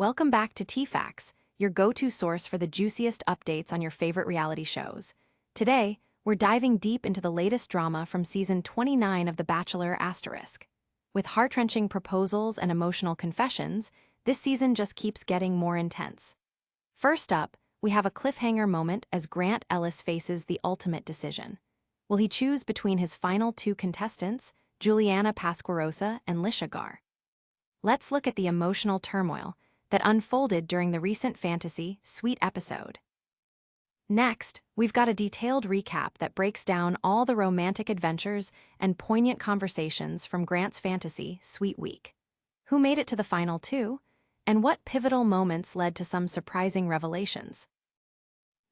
Welcome back to TFAX, your go-to source for the juiciest updates on your favorite reality shows. Today, we're diving deep into the latest drama from season 29 of The Bachelor *. With heart-wrenching proposals and emotional confessions, this season just keeps getting more intense. First up, we have a cliffhanger moment as Grant Ellis faces the ultimate decision. Will he choose between his final two contestants, Juliana Pasquarosa and Litia Garr? Let's look at the emotional turmoil that unfolded during the recent fantasy suite episode. Next, we've got a detailed recap that breaks down all the romantic adventures and poignant conversations from Grant's fantasy suite week. Who made it to the final two, and what pivotal moments led to some surprising revelations?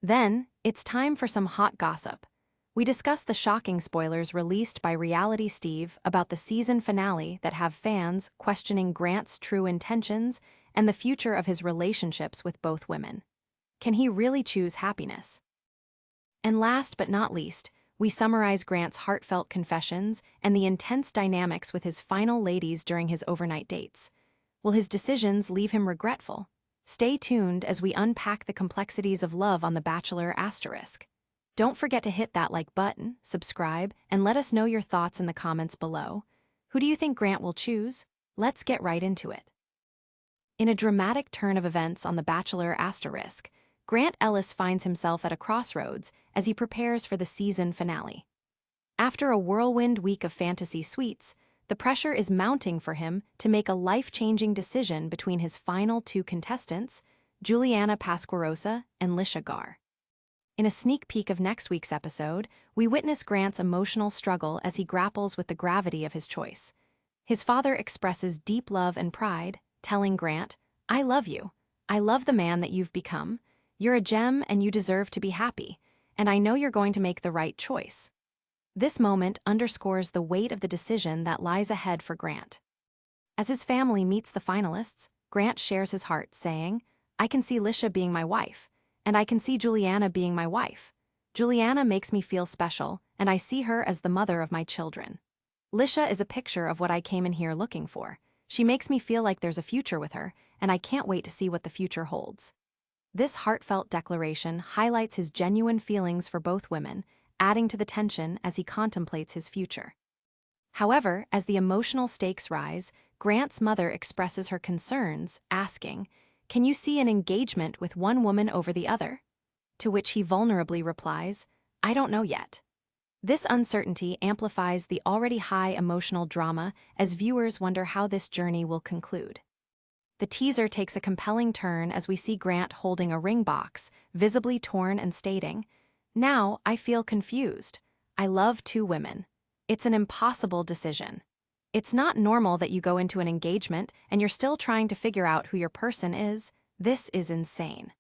Then, it's time for some hot gossip. We discuss the shocking spoilers released by Reality Steve about the season finale that have fans questioning Grant's true intentions and the future of his relationships with both women. Can he really choose happiness? And last but not least, we summarize Grant's heartfelt confessions and the intense dynamics with his final ladies during his overnight dates. Will his decisions leave him regretful? Stay tuned as we unpack the complexities of love on The Bachelor *. Don't forget to hit that like button, subscribe, and let us know your thoughts in the comments below. Who do you think Grant will choose? Let's get right into it. In a dramatic turn of events on The Bachelor *, Grant Ellis finds himself at a crossroads as he prepares for the season finale. After a whirlwind week of fantasy suites, the pressure is mounting for him to make a life-changing decision between his final two contestants, Juliana Pasquarosa and Litia Garr. In a sneak peek of next week's episode, we witness Grant's emotional struggle as he grapples with the gravity of his choice. His father expresses deep love and pride, telling Grant, "I love you. I love the man that you've become. You're a gem and you deserve to be happy, and I know you're going to make the right choice." This moment underscores the weight of the decision that lies ahead for Grant. As his family meets the finalists, Grant shares his heart, saying, "I can see Litia being my wife, and I can see Juliana being my wife. Juliana makes me feel special, and I see her as the mother of my children. Litia is a picture of what I came in here looking for. She makes me feel like there's a future with her, and I can't wait to see what the future holds." This heartfelt declaration highlights his genuine feelings for both women, adding to the tension as he contemplates his future. However, as the emotional stakes rise, Grant's mother expresses her concerns, asking, "Can you see an engagement with one woman over the other?" To which he vulnerably replies, "I don't know yet." This uncertainty amplifies the already high emotional drama as viewers wonder how this journey will conclude. The teaser takes a compelling turn as we see Grant holding a ring box, visibly torn and stating, "Now I feel confused. I love two women. It's an impossible decision. It's not normal that you go into an engagement and you're still trying to figure out who your person is. This is insane."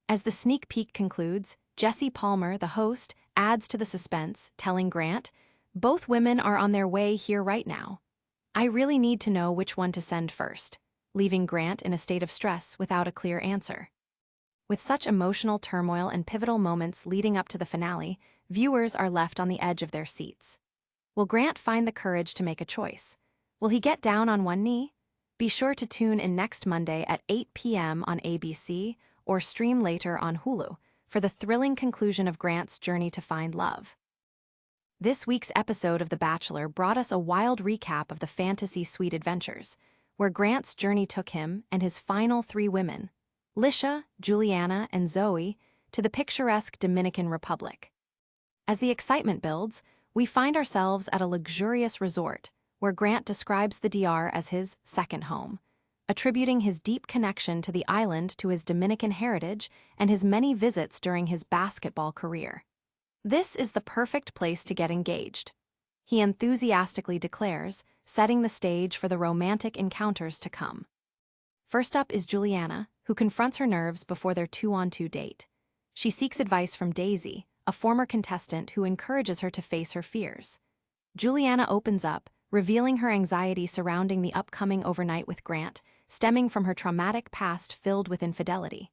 As the sneak peek concludes, Jesse Palmer, the host, adds to the suspense, telling Grant, "Both women are on their way here right now. I really need to know which one to send first," leaving Grant in a state of stress without a clear answer. With such emotional turmoil and pivotal moments leading up to the finale, viewers are left on the edge of their seats. Will Grant find the courage to make a choice? Will he get down on one knee? Be sure to tune in next Monday at 8 p.m. on ABC or stream later on Hulu for the thrilling conclusion of Grant's journey to find love. This week's episode of The Bachelor brought us a wild recap of the fantasy suite adventures, where Grant's journey took him and his final three women, Litia, Juliana, and Zoe, to the picturesque Dominican Republic. As the excitement builds, we find ourselves at a luxurious resort where Grant describes the DR as his second home, attributing his deep connection to the island to his Dominican heritage and his many visits during his basketball career. This is the perfect place to get engaged, he enthusiastically declares, setting the stage for the romantic encounters to come. First up is Juliana, who confronts her nerves before their two-on-two date. She seeks advice from Daisy, a former contestant who encourages her to face her fears. Juliana opens up, revealing her anxiety surrounding the upcoming overnight with Grant, stemming from her traumatic past filled with infidelity.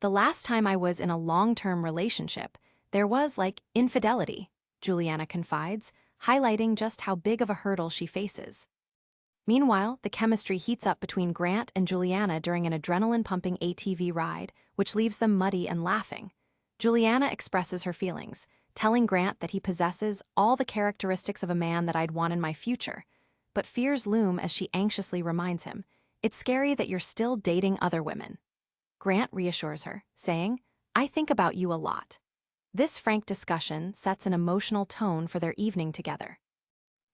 "The last time I was in a long-term relationship, there was, infidelity," Juliana confides, highlighting just how big of a hurdle she faces. Meanwhile, the chemistry heats up between Grant and Juliana during an adrenaline-pumping ATV ride, which leaves them muddy and laughing. Juliana expresses her feelings, telling Grant that he possesses all the characteristics of a man that I'd want in my future. But fears loom as she anxiously reminds him, "It's scary that you're still dating other women." Grant reassures her, saying, "I think about you a lot." This frank discussion sets an emotional tone for their evening together.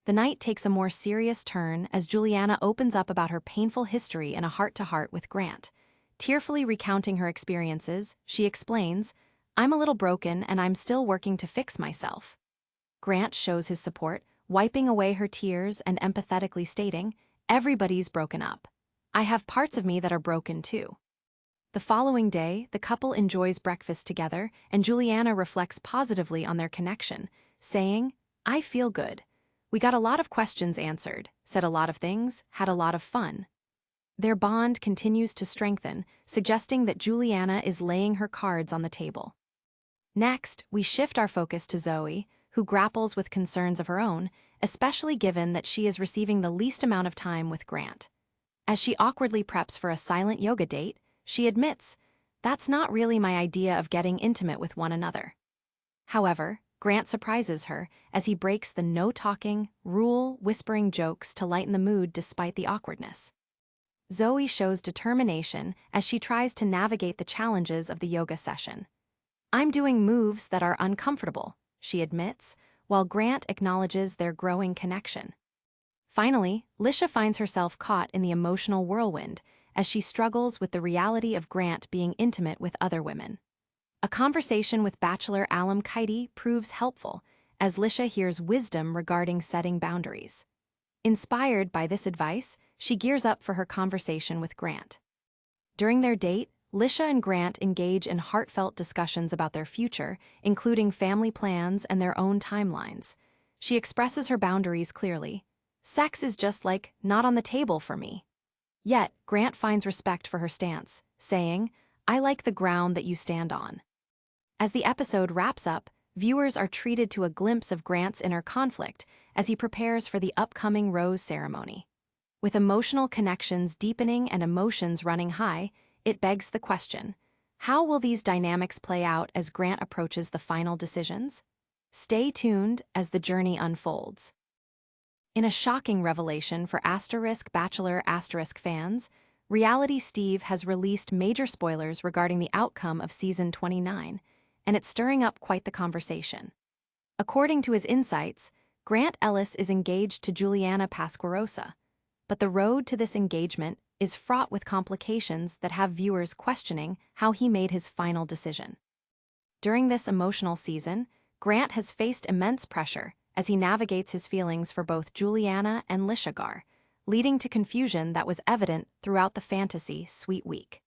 The night takes a more serious turn as Juliana opens up about her painful history in a heart-to-heart with Grant. Tearfully recounting her experiences, she explains, "I'm a little broken and I'm still working to fix myself." Grant shows his support, wiping away her tears and empathetically stating, "Everybody's broken up. I have parts of me that are broken too." The following day, the couple enjoys breakfast together and Juliana reflects positively on their connection, saying, "I feel good. We got a lot of questions answered, said a lot of things, had a lot of fun." Their bond continues to strengthen, suggesting that Juliana is laying her cards on the table. Next, we shift our focus to Zoe, who grapples with concerns of her own, especially given that she is receiving the least amount of time with Grant. As she awkwardly preps for a silent yoga date, she admits, "That's not really my idea of getting intimate with one another." However, Grant surprises her as he breaks the no-talking, rule, whispering jokes to lighten the mood despite the awkwardness. Zoe shows determination as she tries to navigate the challenges of the yoga session. "I'm doing moves that are uncomfortable," she admits, while Grant acknowledges their growing connection. Finally, Litia finds herself caught in the emotional whirlwind as she struggles with the reality of Grant being intimate with other women. A conversation with Bachelor Alum Kaidi proves helpful as Litia hears wisdom regarding setting boundaries. Inspired by this advice, she gears up for her conversation with Grant. During their date, Litia and Grant engage in heartfelt discussions about their future, including family plans and their own timelines. She expresses her boundaries clearly. "Sex is just like, not on the table for me." Yet, Grant finds respect for her stance, saying, "I like the ground that you stand on." As the episode wraps up, viewers are treated to a glimpse of Grant's inner conflict as he prepares for the upcoming rose ceremony. With emotional connections deepening and emotions running high, it begs the question, how will these dynamics play out as Grant approaches the final decisions? Stay tuned as the journey unfolds. In a shocking revelation for Bachelor fans, Reality Steve has released major spoilers regarding the outcome of Season 29, and it's stirring up quite the conversation. According to his insights, Grant Ellis is engaged to Juliana Pasquarosa, but the road to this engagement is fraught with complications that have viewers questioning how he made his final decision. During this emotional season, Grant has faced immense pressure as he navigates his feelings for both Juliana and Litia Garr, leading to confusion that was evident throughout the fantasy Sweet Week.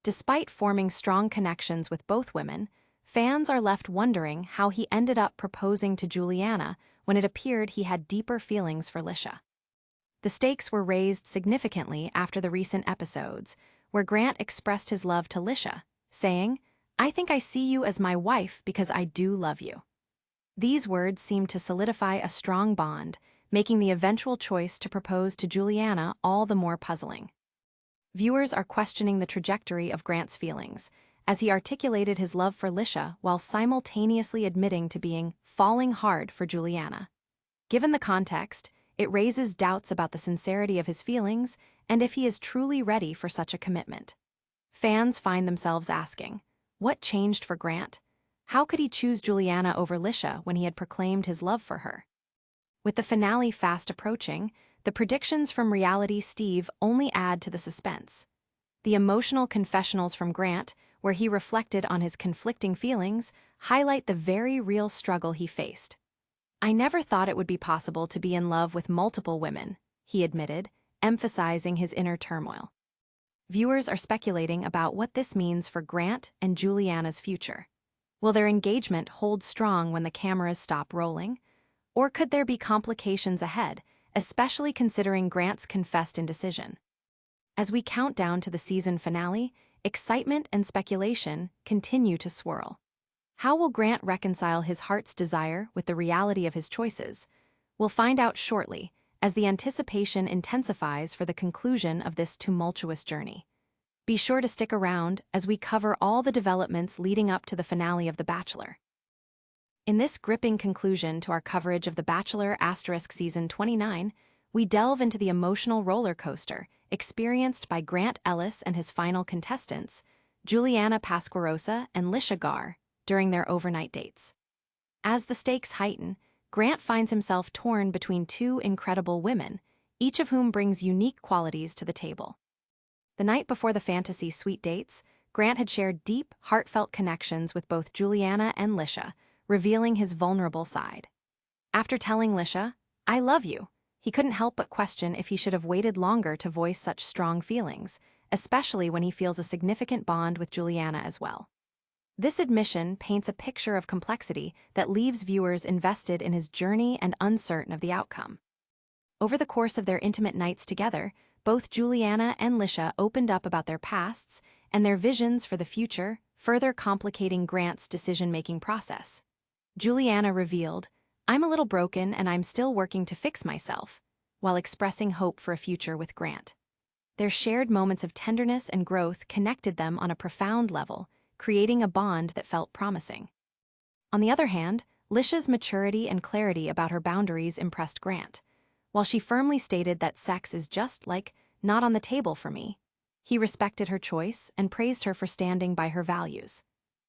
Despite forming strong connections with both women, fans are left wondering how he ended up proposing to Juliana when it appeared he had deeper feelings for Litia. The stakes were raised significantly after the recent episodes, where Grant expressed his love to Litia, saying, "I think I see you as my wife because I do love you." These words seem to solidify a strong bond, making the eventual choice to propose to Juliana all the more puzzling. Viewers are questioning the trajectory of Grant's feelings, as he articulated his love for Litia while simultaneously admitting to being falling hard for Juliana. Given the context, it raises doubts about the sincerity of his feelings and if he is truly ready for such a commitment. Fans find themselves asking, what changed for Grant? How could he choose Juliana over Litia when he had proclaimed his love for her? With the finale fast approaching, the predictions from Reality Steve only add to the suspense. The emotional confessionals from Grant, where he reflected on his conflicting feelings, highlight the very real struggle he faced. "I never thought it would be possible to be in love with multiple women," he admitted, emphasizing his inner turmoil. Viewers are speculating about what this means for Grant and Juliana's future. Will their engagement hold strong when the cameras stop rolling? Or could there be complications ahead, especially considering Grant's confessed indecision? As we count down to the season finale, excitement and speculation continue to swirl. How will Grant reconcile his heart's desire with the reality of his choices? We'll find out shortly, as the anticipation intensifies for the conclusion of this tumultuous journey. Be sure to stick around as we cover all the developments leading up to the finale of The Bachelor. In this gripping conclusion to our coverage of The Bachelor Season 29, we delve into the emotional roller coaster experienced by Grant Ellis and his final contestants, Juliana Pasquarosa and Litia Garr, during their overnight dates. As the stakes heighten, Grant finds himself torn between two incredible women, each of whom brings unique qualities to the table. The night before the fantasy suite dates, Grant had shared deep, heartfelt connections with both Juliana and Litia, revealing his vulnerable side. After telling Litia, "I love you," he couldn't help but question if he should have waited longer to voice such strong feelings, especially when he feels a significant bond with Juliana as well. This admission paints a picture of complexity that leaves viewers invested in his journey and uncertain of the outcome. Over the course of their intimate nights together, both Juliana and Litia opened up about their pasts and their visions for the future, further complicating Grant's decision-making process. Juliana revealed, "I'm a little broken and I'm still working to fix myself," while expressing hope for a future with Grant. Their shared moments of tenderness and growth connected them on a profound level, creating a bond that felt promising. On the other hand, Litia's maturity and clarity about her boundaries impressed Grant. While she firmly stated that sex is just not on the table for me, he respected her choice and praised her for standing by her values.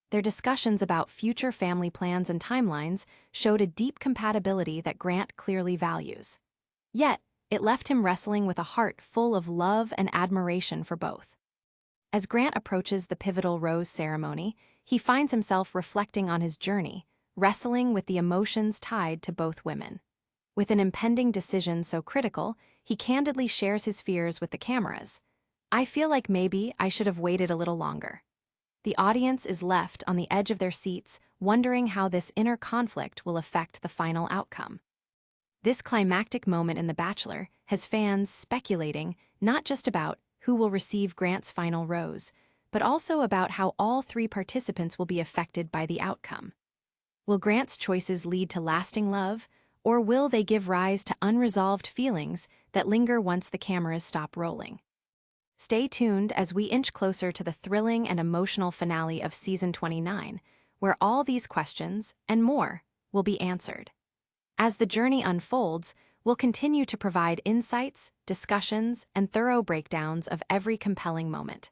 Their discussions about future family plans and timelines showed a deep compatibility that Grant clearly values. Yet, it left him wrestling with a heart full of love and admiration for both. As Grant approaches the pivotal rose ceremony, he finds himself reflecting on his journey, wrestling with the emotions tied to both women. With an impending decision so critical, he candidly shares his fears with the cameras. "I feel like maybe I should have waited a little longer." The audience is left on the edge of their seats, wondering how this inner conflict will affect the final outcome. This climactic moment in The Bachelor has fans speculating not just about who will receive Grant's final rose, but also about how all three participants will be affected by the outcome. Will Grant's choices lead to lasting love, or will they give rise to unresolved feelings that linger once the cameras stop rolling? Stay tuned as we inch closer to the thrilling and emotional finale of Season 29, where all these questions, and more, will be answered. As the journey unfolds, we'll continue to provide insights, discussions, and thorough breakdowns of every compelling moment.